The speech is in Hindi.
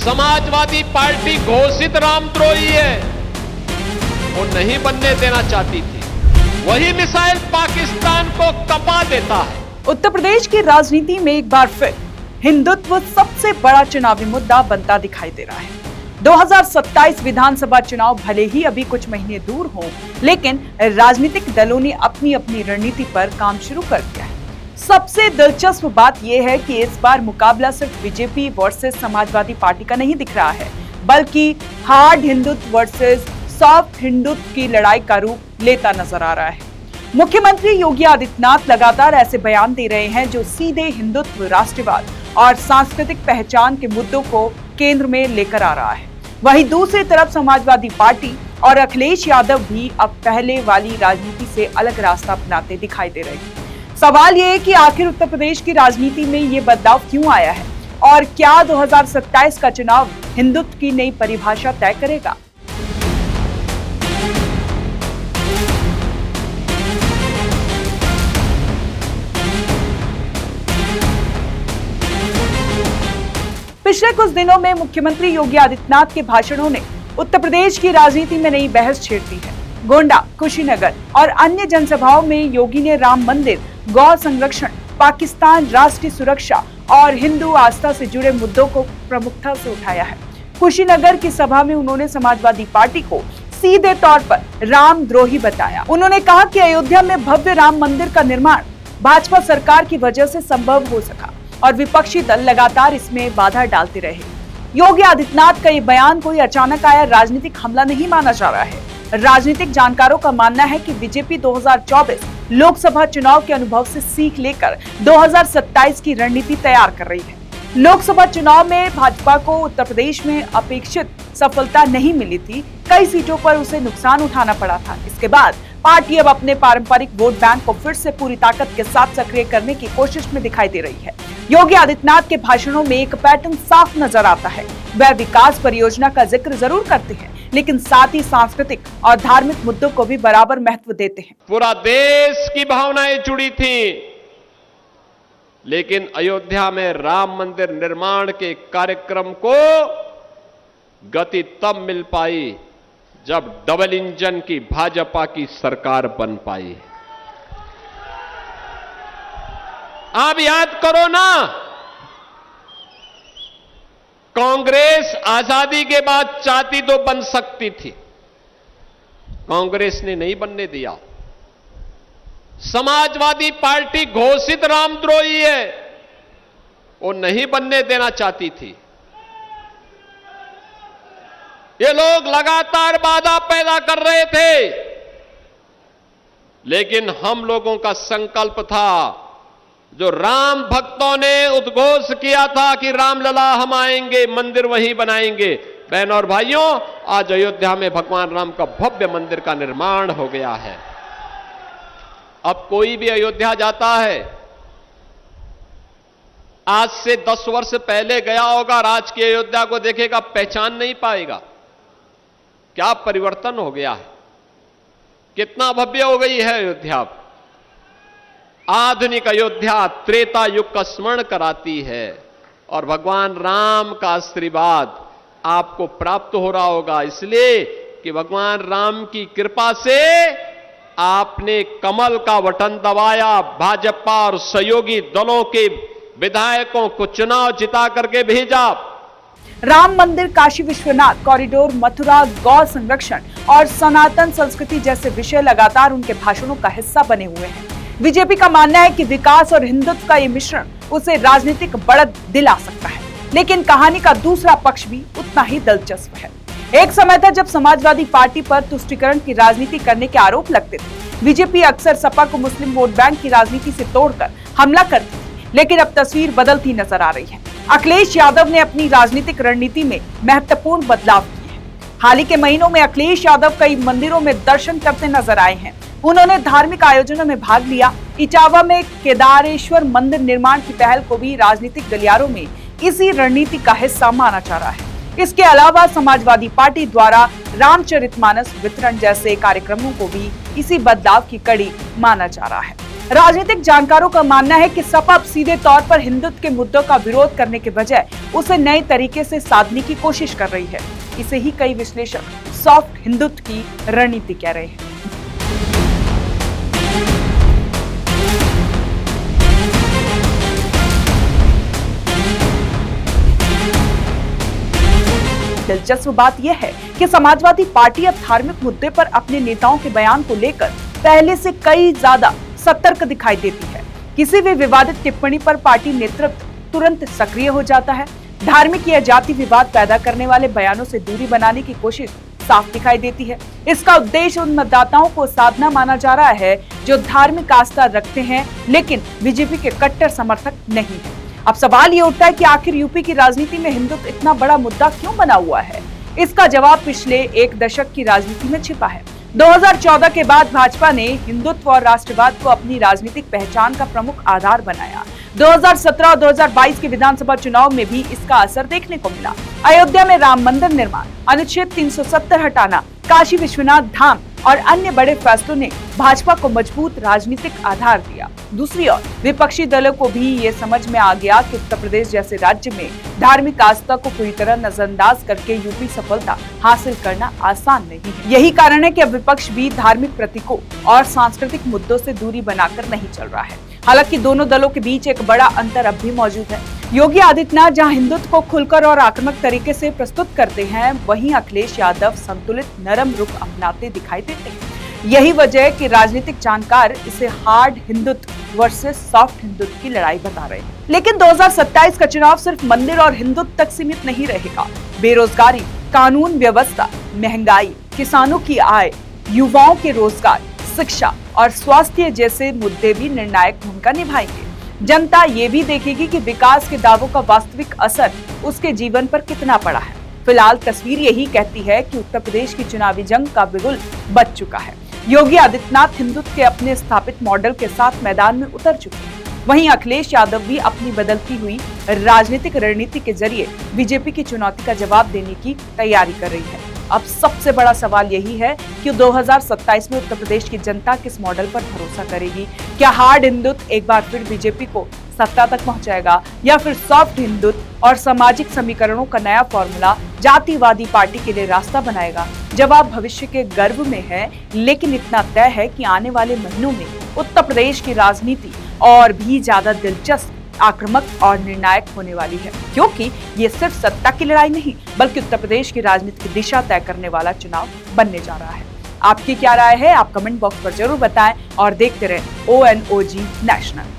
समाजवादी पार्टी घोषित रामद्रोही है, वो नहीं बनने देना चाहती थी। वही मिसाइल पाकिस्तान को कपा देता है। उत्तर प्रदेश की राजनीति में एक बार फिर हिंदुत्व सबसे बड़ा चुनावी मुद्दा बनता दिखाई दे रहा है। 2027 विधानसभा चुनाव भले ही अभी कुछ महीने दूर हों, लेकिन राजनीतिक दलों ने अपनी अपनी रणनीति पर काम शुरू कर दिया है। सबसे दिलचस्प बात यह है कि इस बार मुकाबला सिर्फ बीजेपी वर्सेस समाजवादी पार्टी का नहीं दिख रहा है, बल्कि hard Hindutva versus soft Hindutva की लड़ाई का रूप लेता नजर आ रहा है। मुख्यमंत्री योगी आदित्यनाथ लगातार ऐसे बयान दे रहे हैं जो सीधे हिंदुत्व, राष्ट्रवाद और सांस्कृतिक पहचान के मुद्दों को केंद्र में लेकर आ रहा है। वहीं दूसरी तरफ समाजवादी पार्टी और अखिलेश यादव भी अब पहले वाली राजनीति से अलग रास्ता अपनाते दिखाई दे रहे हैं। सवाल ये है कि आखिर उत्तर प्रदेश की राजनीति में ये बदलाव क्यों आया है और क्या 2027 का चुनाव हिंदुत्व की नई परिभाषा तय करेगा? पिछले कुछ दिनों में मुख्यमंत्री योगी आदित्यनाथ के भाषणों ने उत्तर प्रदेश की राजनीति में नई बहस छेड़ दी है। गोंडा, कुशीनगर और अन्य जनसभाओं में योगी ने राम मंदिर, गौ संरक्षण, पाकिस्तान, राष्ट्रीय सुरक्षा और हिंदू आस्था से जुड़े मुद्दों को प्रमुखता से उठाया है। कुशीनगर की सभा में उन्होंने समाजवादी पार्टी को सीधे तौर पर रामद्रोही बताया। उन्होंने कहा कि अयोध्या में भव्य राम मंदिर का निर्माण भाजपा सरकार की वजह से संभव हो सका और विपक्षी दल लगातार इसमें बाधा डालते रहे। योगी आदित्यनाथ का ये बयान कोई अचानक आया राजनीतिक हमला नहीं माना जा रहा है। राजनीतिक जानकारों का मानना है कि बीजेपी 2024 लोकसभा चुनाव के अनुभव से सीख लेकर 2027 की रणनीति तैयार कर रही है। लोकसभा चुनाव में भाजपा को उत्तर प्रदेश में अपेक्षित सफलता नहीं मिली थी, कई सीटों पर उसे नुकसान उठाना पड़ा था। इसके बाद पार्टी अब अपने पारंपरिक वोट बैंक को फिर से पूरी ताकत के साथ सक्रिय करने की कोशिश में दिखाई दे रही है। योगी आदित्यनाथ के भाषणों में एक पैटर्न साफ नजर आता है। वह विकास परियोजना का जिक्र जरूर करते हैं, लेकिन साथ ही सांस्कृतिक और धार्मिक मुद्दों को भी बराबर महत्व देते हैं। पूरा देश की भावनाएं जुड़ी थी, लेकिन अयोध्या में राम मंदिर निर्माण के कार्यक्रम को गति तब मिल पाई जब डबल इंजन की भाजपा की सरकार बन पाई। आप याद करो ना, कांग्रेस आजादी के बाद चाहती तो बन सकती थी, कांग्रेस ने नहीं बनने दिया। समाजवादी पार्टी घोषित रामद्रोही है, वो नहीं बनने देना चाहती थी। ये लोग लगातार बाधा पैदा कर रहे थे, लेकिन हम लोगों का संकल्प था, जो राम भक्तों ने उद्घोष किया था कि रामलला हम आएंगे, मंदिर वहीं बनाएंगे। बहनों और भाइयों, आज अयोध्या में भगवान राम का भव्य मंदिर का निर्माण हो गया है। अब कोई भी अयोध्या जाता है, आज से 10 वर्ष पहले गया होगा, आज की अयोध्या को देखेगा, पहचान नहीं पाएगा। क्या परिवर्तन हो गया है, कितना भव्य हो गई है अयोध्या। आधुनिक अयोध्या त्रेता युग का स्मरण कराती है और भगवान राम का आशीर्वाद आपको प्राप्त हो रहा होगा, इसलिए कि भगवान राम की कृपा से आपने कमल का बटन दबाया, भाजपा और सहयोगी दलों के विधायकों को चुनाव जिता करके भेजा। राम मंदिर, काशी विश्वनाथ कॉरिडोर, मथुरा, गौ संरक्षण और सनातन संस्कृति जैसे विषय लगातार उनके भाषणों का हिस्सा बने हुए हैं। बीजेपी का मानना है कि विकास और हिंदुत्व का ये मिश्रण उसे राजनीतिक बढ़त दिला सकता है, लेकिन कहानी का दूसरा पक्ष भी उतना ही दिलचस्प है। एक समय था जब समाजवादी पार्टी पर तुष्टीकरण की राजनीति करने के आरोप लगते थे। बीजेपी अक्सर सपा को मुस्लिम वोट बैंक की राजनीति से तोड़कर हमला करती थी, लेकिन अब तस्वीर बदलती नजर आ रही है। अखिलेश यादव ने अपनी राजनीतिक रणनीति में महत्वपूर्ण बदलाव किए हैं। हाल ही के महीनों में अखिलेश यादव कई मंदिरों में दर्शन करते नजर आए हैं। उन्होंने धार्मिक आयोजनों में भाग लिया। इटावा में केदारेश्वर मंदिर निर्माण की पहल को भी राजनीतिक गलियारों में इसी रणनीति का हिस्सा माना जा रहा है। इसके अलावा समाजवादी पार्टी द्वारा रामचरितमानस वितरण जैसे कार्यक्रमों को भी इसी बदलाव की कड़ी माना जा रहा है। राजनीतिक जानकारों का मानना है कि सपा अब सीधे तौर पर हिंदुत्व के मुद्दों का विरोध करने के बजाय उसे नए तरीके से साधने की कोशिश कर रही है। इसे ही कई विश्लेषक सॉफ्ट हिंदुत्व की रणनीति कह रहे हैं। दिलचस्प बात यह है कि समाजवादी पार्टी अब धार्मिक मुद्दे पर अपने नेताओं के बयान को लेकर पहले से कई ज्यादा सतर्क दिखाई देती है। किसी भी विवादित टिप्पणी पर पार्टी नेतृत्व तुरंत सक्रिय हो जाता है। धार्मिक या जाति विवाद पैदा करने वाले बयानों से दूरी बनाने की कोशिश साफ दिखाई देती है। इसका उद्देश्य उन मतदाताओं को साधना माना जा रहा है जो धार्मिक आस्था रखते हैं लेकिन बीजेपी के कट्टर समर्थक नहीं है। अब सवाल ये उठता है कि आखिर यूपी की राजनीति में हिंदुत्व इतना बड़ा मुद्दा क्यों बना हुआ है? इसका जवाब पिछले एक दशक की राजनीति में छिपा है। 2014 के बाद भाजपा ने हिंदुत्व और राष्ट्रवाद को अपनी राजनीतिक पहचान का प्रमुख आधार बनाया। 2017 और 2022 के विधानसभा चुनाव में भी इसका असर देखने को मिला। अयोध्या में राम मंदिर निर्माण, अनुच्छेद 370 हटाना, काशी विश्वनाथ धाम और अन्य बड़े फैसलों ने भाजपा को मजबूत राजनीतिक आधार दिया। दूसरी ओर विपक्षी दलों को भी ये समझ में आ गया कि उत्तर प्रदेश जैसे राज्य में धार्मिक आस्था को पूरी तरह नजरअंदाज करके यूपी सफलता हासिल करना आसान नहीं है। यही कारण है कि अब विपक्ष भी धार्मिक प्रतीकों और सांस्कृतिक मुद्दों से दूरी बनाकर नहीं चल रहा है। हालांकि दोनों दलों के बीच एक बड़ा अंतर अब भी मौजूद है। योगी आदित्यनाथ जहां हिंदुत्व को खुलकर और आक्रामक तरीके से प्रस्तुत करते हैं, वहीं अखिलेश यादव संतुलित नरम रुख अपनाते दिखाई देते हैं। यही वजह है कि राजनीतिक जानकार इसे hard Hindutva versus soft Hindutva की लड़ाई बता रहे हैं। लेकिन 2027 का चुनाव सिर्फ मंदिर और हिंदुत्व तक सीमित नहीं रहेगा। बेरोजगारी, कानून व्यवस्था, महंगाई, किसानों की आय, युवाओं के रोजगार, शिक्षा और स्वास्थ्य जैसे मुद्दे भी निर्णायक भूमिका निभाएंगे। जनता ये भी देखेगी कि विकास के दावों का वास्तविक असर उसके जीवन पर कितना पड़ा है। फिलहाल तस्वीर यही कहती है कि उत्तर प्रदेश की चुनावी जंग का बिगुल बज चुका है। योगी आदित्यनाथ हिंदुत्व के अपने स्थापित मॉडल के साथ मैदान में उतर चुके हैं। वहीं अखिलेश यादव भी अपनी बदलती हुई राजनीतिक रणनीति के जरिए बीजेपी की चुनौती का जवाब देने की तैयारी कर रही है। अब सबसे बड़ा सवाल यही है कि 2027 में उत्तर प्रदेश की जनता किस मॉडल पर भरोसा करेगी? क्या हार्ड हिंदुत्व एक बार फिर बीजेपी को सत्ता तक पहुंचाएगा या फिर सॉफ्ट हिंदुत्व और सामाजिक समीकरणों का नया फॉर्मूला जातिवादी पार्टी के लिए रास्ता बनाएगा? जवाब भविष्य के गर्भ में है, लेकिन इतना तय है कि आने वाले महीनों में उत्तर प्रदेश की राजनीति और भी ज्यादा दिलचस्प, आक्रामक और निर्णायक होने वाली है, क्योंकि ये सिर्फ सत्ता की लड़ाई नहीं बल्कि उत्तर प्रदेश की राजनीति की दिशा तय करने वाला चुनाव बनने जा रहा है। आपकी क्या राय है? आप कमेंट बॉक्स पर जरूर बताएं और देखते रहें ONOG नेशनल।